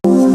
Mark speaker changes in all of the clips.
Speaker 1: నమస్తే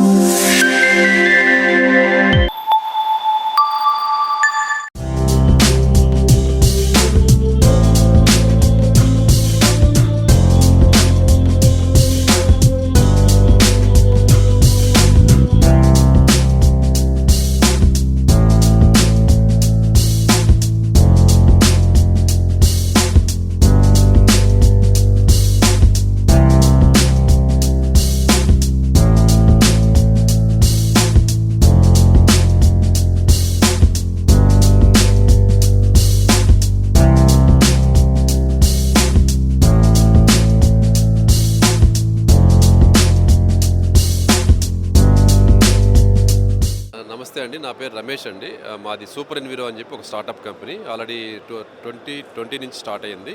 Speaker 1: అండి. నా పేరు రమేష్ అండి. మాది సూపర్ ఎన్విరో అని చెప్పి ఒక స్టార్టప్ కంపెనీ. ఆల్రెడీ 2020 నుంచి స్టార్ట్ అయ్యింది.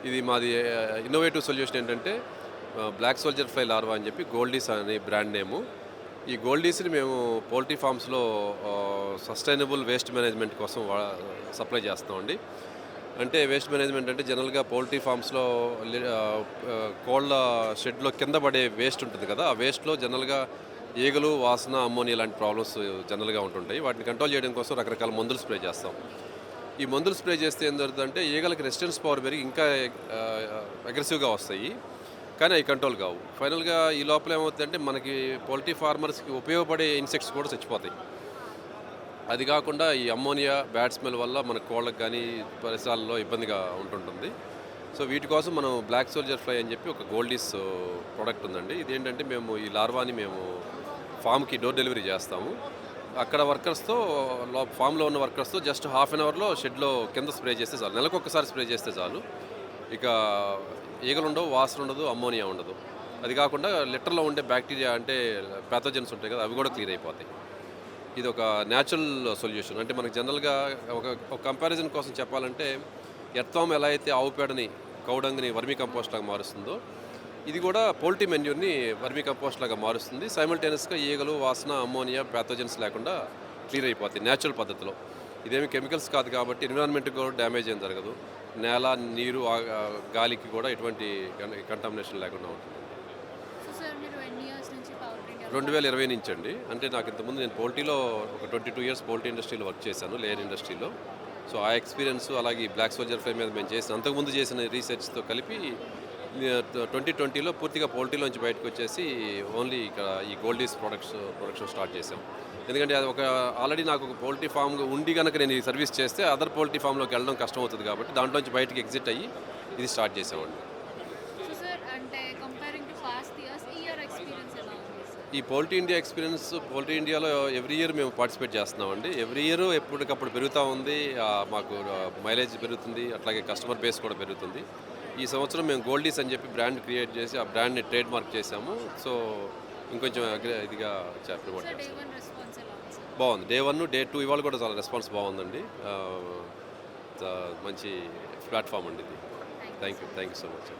Speaker 1: ఇది మాది ఇన్నోవేటివ్ సొల్యూషన్ ఏంటంటే బ్లాక్ సోల్జర్ ఫ్లై లార్వా అని చెప్పి గోల్డీస్ అనే బ్రాండ్ నేము. ఈ గోల్డీస్ని మేము పౌల్ట్రీ ఫార్మ్స్లో సస్టైనబుల్ వేస్ట్ మేనేజ్మెంట్ కోసం సప్లై చేస్తామండి. అంటే వేస్ట్ మేనేజ్మెంట్ అంటే జనరల్గా పౌల్ట్రీ ఫార్మ్స్లో కోళ్ళ షెడ్లో కింద పడే వేస్ట్ ఉంటుంది కదా, ఆ వేస్ట్లో జనరల్గా ఈగలు, వాసన, అమ్మోనియా లాంటి ప్రాబ్లమ్స్ జనరల్గా ఉంటుంటాయి. వాటిని కంట్రోల్ చేయడం కోసం రకరకాల మందులు స్ప్రే చేస్తాం. ఈ మందులు స్ప్రే చేస్తే ఏం జరుగుతుందంటే ఈగలకి రెసిస్టెన్స్ పవర్ పెరిగి ఇంకా అగ్రెసివ్గా వస్తాయి, కానీ అవి కంట్రోల్ కావు. ఫైనల్గా ఈ లోపల ఏమవుతుందంటే మనకి పౌల్ట్రీ ఫార్మర్స్కి ఉపయోగపడే ఇన్సెక్ట్స్ కూడా చచ్చిపోతాయి. అది కాకుండా ఈ అమ్మోనియా, బ్యాడ్ స్మెల్ వల్ల మన కోళ్ళకి కానీ పరిసరాల్లో ఇబ్బందిగా ఉంటుంటుంది. సో వీటి కోసం మనం బ్లాక్ సోల్జర్ ఫ్లై అని చెప్పి ఒక గోల్డీస్ ప్రోడక్ట్ ఉందండి. ఇదేంటంటే మేము ఈ లార్వాని మేము ఫామ్కి డోర్ డెలివరీ చేస్తాము. అక్కడ వర్కర్స్తో ఫామ్లో ఉన్న వర్కర్స్తో జస్ట్ హాఫ్ అన్ అవర్లో షెడ్లో కింద స్ప్రే చేస్తే చాలు. నెలకు ఒక్కసారి స్ప్రే చేస్తే చాలు. ఇక ఈగలు ఉండవు, వాసన ఉండదు, అమ్మోనియా ఉండదు. అది కాకుండా లిటర్లో ఉండే బ్యాక్టీరియా అంటే ప్యాథోజన్స్ ఉంటాయి కదా, అవి కూడా క్లియర్ అయిపోతాయి. ఇది ఒక న్యాచురల్ సొల్యూషన్. అంటే మనకు జనరల్గా ఒక కంపారిజన్ కోసం చెప్పాలంటే ఎర్త్వామ్ ఎలా అయితే ఆవు పేడని, కౌడంగిని వర్మీ కంపోస్ట్ లాగా మారుస్తుందో, ఇది కూడా పౌల్ట్రీ మెన్యూర్ని వర్మీ కంపోస్ట్ లాగా మారుస్తుంది. సైమల్టేనియస్గా ఈగలు, వాసన, అమ్మోనియా, ప్యాథోజన్స్ లేకుండా క్లియర్ అయిపోతాయి న్యాచురల్ పద్ధతిలో. ఇదేమి కెమికల్స్ కాదు కాబట్టి ఎన్విరాన్మెంట్కి కూడా డ్యామేజ్ ఏం జరగదు. నేల, నీరు, గాలికి కూడా ఎటువంటి కంటామినేషన్ లేకుండా ఉంటుంది. 2020 నుంచి అండి. అంటే నాకు ఇంతకుముందు నేను పోల్ట్రీలో ఒక 22 ఇయర్స్ పోల్ట్రీ ఇండస్ట్రీలో వర్క్ చేశాను, లేయర్ ఇండస్ట్రీలో. సో ఆ ఎక్స్పీరియన్స్ అలాగే బ్లాక్ సోల్జర్ ఫ్లై మీద మేము చేసిన అంతకుముందు చేసిన రీసెర్చ్తో కలిపి 2020లో పూర్తిగా పోల్ట్రీలోంచి బయటకు వచ్చేసి ఓన్లీ ఇక్కడ ఈ గోల్డీస్ ప్రొడక్షన్ స్టార్ట్ చేసాం. ఎందుకంటే అది ఆల్రెడీ నాకు ఒక పోల్ట్రీ ఫామ్ ఉండి కనుక నేను ఈ సర్వీస్ చేస్తే అదర్ పోల్ట్రీ ఫామ్లోకి వెళ్ళడం కష్టం అవుతుంది కాబట్టి దాంట్లోంచి బయటకి ఎగ్జిట్ అయ్యి ఇది స్టార్ట్ చేసామండి. ఈ పౌల్ట్రీ ఇండియా ఎక్స్పీరియన్స్, పౌల్ట్రీ ఇండియాలో ఎవ్రీ ఇయర్ మేము పార్టిసిపేట్ చేస్తున్నామండి. ఎవ్రీ ఇయర్ ఎప్పటికప్పుడు పెరుగుతూ ఉంది. మాకు మైలేజ్ పెరుగుతుంది, అట్లాగే కస్టమర్ బేస్ కూడా పెరుగుతుంది. ఈ సంవత్సరం మేము గోల్డీస్ అని చెప్పి బ్రాండ్ క్రియేట్ చేసి ఆ బ్రాండ్ని ట్రేడ్ మార్క్ చేసాము. సో ఇంకొంచెం ఇదిగా ప్రమోట్ చేస్తాం. బాగుంది. Day 1, Day 2 ఇవాళ కూడా చాలా రెస్పాన్స్ బాగుందండి. మంచి ప్లాట్ఫామ్ అండి ఇది. Thank you so much.